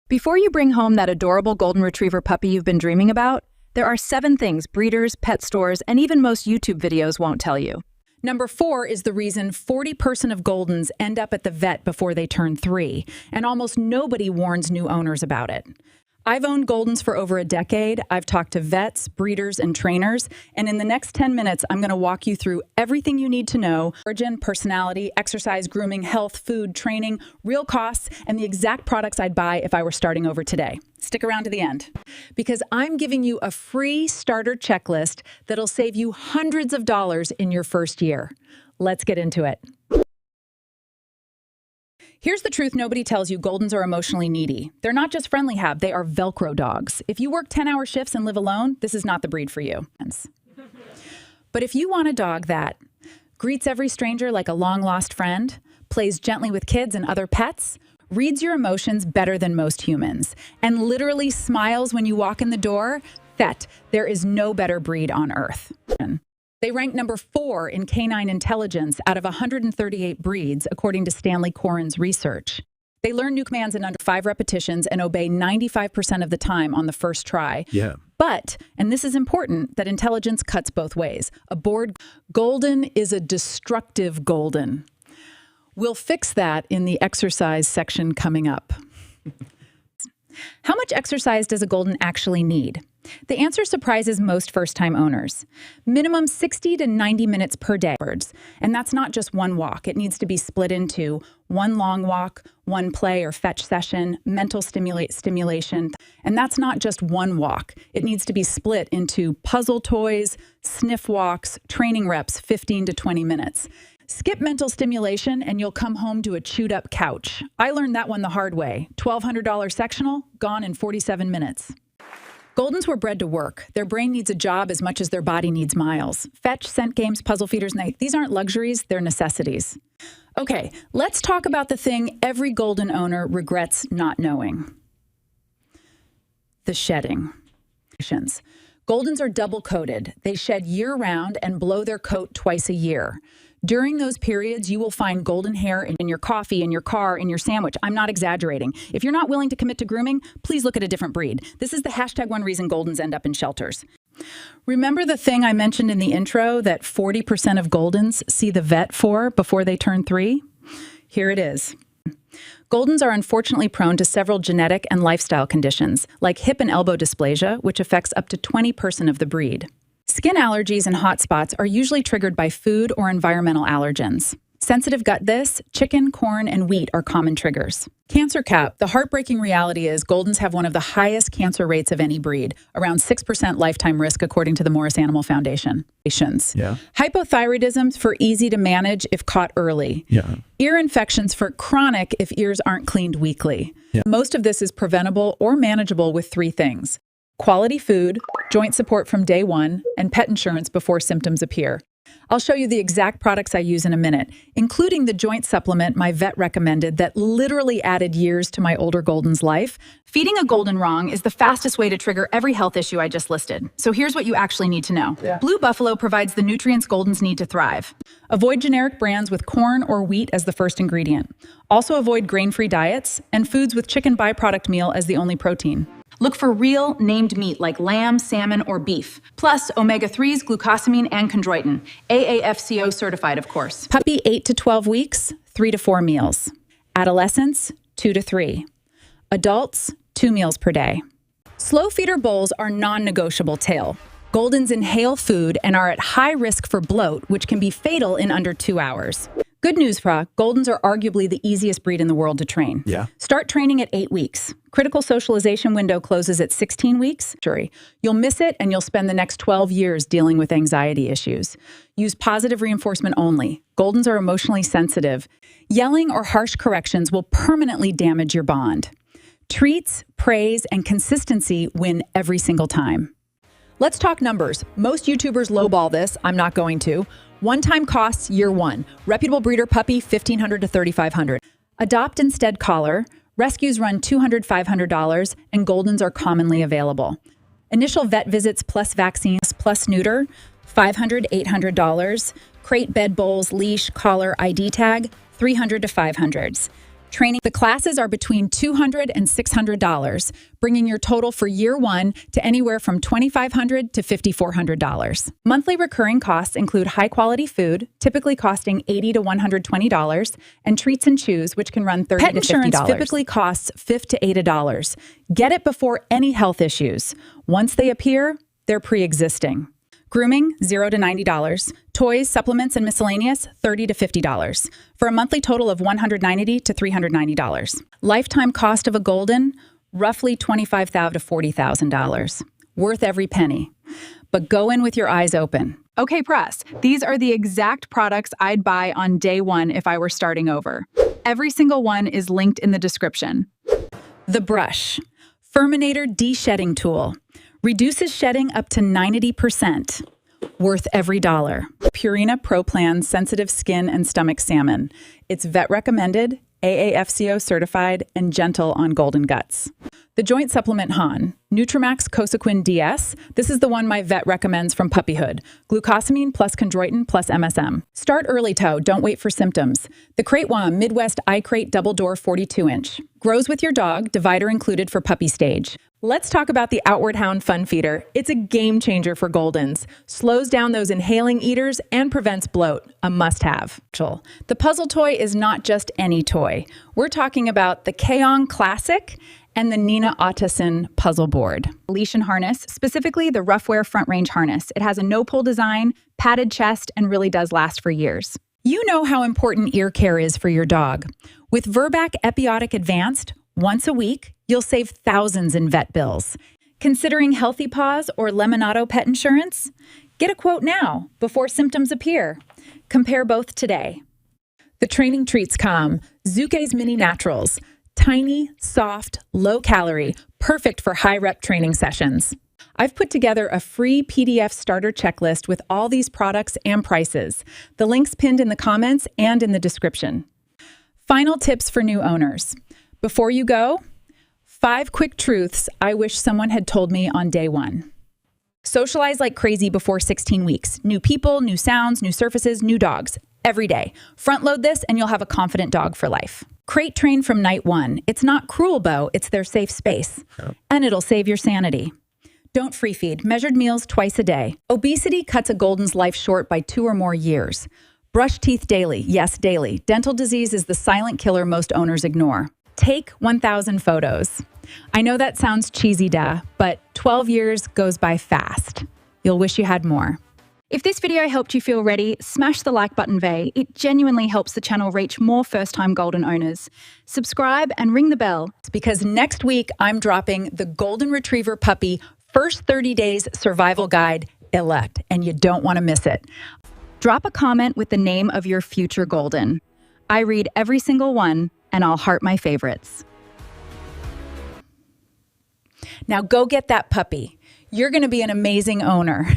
Before you bring home that adorable golden retriever puppy you've been dreaming about, there are 7 things breeders, pet stores, and even most YouTube videos won't tell you. Number 4 is the reason 40% of Goldens end up at the vet before they turn 3, and almost nobody warns new owners about it. I've owned Goldens for over a decade. I've talked to vets, breeders, and trainers, and in the next 10 minutes, I'm going to walk you through everything you need to know: origin, personality, exercise, grooming, health, food, training, real costs, and the exact products I'd buy if I were starting over today. Stick around to the end, because I'm giving you a free starter checklist that'll save you hundreds of dollars in your first year. Let's get into it. Here's the truth nobody tells you: Goldens are emotionally needy. They're not just friendly hab, they are Velcro dogs. If you work 10-hour shifts and live alone, this is not the breed for you. But if you want a dog that greets every stranger like a long-lost friend, plays gently with kids and other pets, reads your emotions better than most humans, and literally smiles when you walk in the door, there is no better breed on earth. They rank number 4 in canine intelligence out of 138 breeds, according to Stanley Coren's research. They learn new commands in under 5 repetitions and obey 95% of the time on the first try. Yeah. But, and this is important, that intelligence cuts both ways. A bored Golden is a destructive Golden. We'll fix that in the exercise section coming up. How much exercise does a Golden actually need? The answer surprises most first-time owners. Minimum 60 to 90 minutes per day. And that's not just one walk. It needs to be split into one long walk, one play or fetch session, mental stimulation. And that's not just one walk. It needs to be split into puzzle toys, sniff walks, training reps, 15 to 20 minutes. Skip mental stimulation and you'll come home to a chewed up couch. I learned that one the hard way. $1,200 sectional, gone in 47 minutes. Goldens were bred to work. Their brain needs a job as much as their body needs miles. Fetch, scent games, puzzle feeders, these aren't luxuries, they're necessities. Okay, let's talk about the thing every Golden owner regrets not knowing: the shedding. Goldens are double coated. They shed year-round and blow their coat twice a year. During those periods, you will find golden hair in your coffee, in your car, in your sandwich. I'm not exaggerating. If you're not willing to commit to grooming, please look at a different breed. This is the #1 reason Goldens end up in shelters. Remember the thing I mentioned in the intro that 40% of Goldens see the vet for before they turn 3? Here it is. Goldens are unfortunately prone to several genetic and lifestyle conditions, like hip and elbow dysplasia, which affects up to 20% of the breed. Skin allergies and hot spots are usually triggered by food or environmental allergens. Sensitive gut chicken, corn, and wheat are common triggers. Cancer cap. The heartbreaking reality is Goldens have one of the highest cancer rates of any breed, around 6% lifetime risk, according to the Morris Animal Foundation. Yeah. Hypothyroidism for easy to manage if caught early. Yeah. Ear infections for chronic if ears aren't cleaned weekly. Yeah. Most of this is preventable or manageable with 3 things: quality food, joint support from day 1, and pet insurance before symptoms appear. I'll show you the exact products I use in a minute, including the joint supplement my vet recommended that literally added years to my older Golden's life. Feeding a Golden wrong is the fastest way to trigger every health issue I just listed. So here's what you actually need to know. Blue Buffalo provides the nutrients Goldens need to thrive. Avoid generic brands with corn or wheat as the first ingredient. Also avoid grain-free diets and foods with chicken byproduct meal as the only protein. Look for real named meat like lamb, salmon, or beef, plus omega-3s, glucosamine, and chondroitin. AAFCO certified, of course. Puppy 8 to 12 weeks, 3 to 4 meals. Adolescents, 2 to 3. Adults, 2 meals per day. Slow feeder bowls are non-negotiable tail. Goldens inhale food and are at high risk for bloat, which can be fatal in under 2 hours. Good news, Fra. Goldens are arguably the easiest breed in the world to train. Yeah. Start training at 8 weeks. Critical socialization window closes at 16 weeks. You'll miss it and you'll spend the next 12 years dealing with anxiety issues. Use positive reinforcement only. Goldens are emotionally sensitive. Yelling or harsh corrections will permanently damage your bond. Treats, praise, and consistency win every single time. Let's talk numbers. Most YouTubers lowball this. I'm not going to. One-time costs year 1. Reputable breeder puppy, $1,500 to $3,500. Adopt instead collar. Rescues run $200, $500, and Goldens are commonly available. Initial vet visits plus vaccines plus neuter, $500, $800. Crate, bed bowls, leash, collar, ID tag, $300 to $500. The classes are between $200 and $600, bringing your total for year one to anywhere from $2,500 to $5,400. Monthly recurring costs include high-quality food, typically costing $80 to $120, and treats and chews, which can run $30 to $50. Pet insurance typically costs $50 to $80. Get it before any health issues. Once they appear, they're pre-existing. Grooming, $0 to $90. Toys, supplements, and miscellaneous, $30 to $50. For a monthly total of $190 to $390. Lifetime cost of a Golden, roughly $25,000 to $40,000. Worth every penny. But go in with your eyes open. Okay, press. These are the exact products I'd buy on day one if I were starting over. Every single one is linked in the description. The brush. Furminator de-shedding tool. Reduces shedding up to 90%. Worth every dollar. Purina Pro Plan Sensitive Skin and Stomach Salmon. It's vet recommended, AAFCO certified, and gentle on golden guts. The joint supplement Han. Nutramax Cosequin DS. This is the one my vet recommends from puppyhood. Glucosamine plus chondroitin plus MSM. Start early toe, don't wait for symptoms. The Crate-Wam Midwest iCrate Double Door 42-inch. Grows with your dog, divider included for puppy stage. Let's talk about the Outward Hound Fun Feeder. It's a game changer for Goldens. Slows down those inhaling eaters and prevents bloat. A must-have. The puzzle toy is not just any toy. We're talking about the Keong Classic and the Nina Ottoson puzzle board. Leash and harness, specifically the Roughwear Front Range harness. It has a no-pull design, padded chest, and really does last for years. You know how important ear care is for your dog. With Verbac Epiotic Advanced, once a week, you'll save thousands in vet bills. Considering Healthy Paws or Lemonado pet insurance? Get a quote now, before symptoms appear. Compare both today. The Training Treats Calm, Zuke's Mini Naturals. Tiny, soft, low-calorie, perfect for high-rep training sessions. I've put together a free PDF starter checklist with all these products and prices. The link's pinned in the comments and in the description. Final tips for new owners. Before you go, 5 quick truths I wish someone had told me on day one. Socialize like crazy before 16 weeks. New people, new sounds, new surfaces, new dogs. Every day. Front load this and you'll have a confident dog for life. Crate train from night one. It's not cruel, Bo. It's their safe space. And it'll save your sanity. Don't free feed. Measured meals twice a day. Obesity cuts a Golden's life short by 2 or more years. Brush teeth daily. Yes, daily. Dental disease is the silent killer most owners ignore. Take 1,000 photos. I know that sounds cheesy, but 12 years goes by fast. You'll wish you had more. If this video helped you feel ready, smash the like button, Vay. It genuinely helps the channel reach more first-time Golden owners. Subscribe and ring the bell. Because next week, I'm dropping the Golden Retriever Puppy First 30 Days Survival Guide Elect, and you don't want to miss it. Drop a comment with the name of your future Golden. I read every single one, and I'll heart my favorites. Now go get that puppy. You're going to be an amazing owner.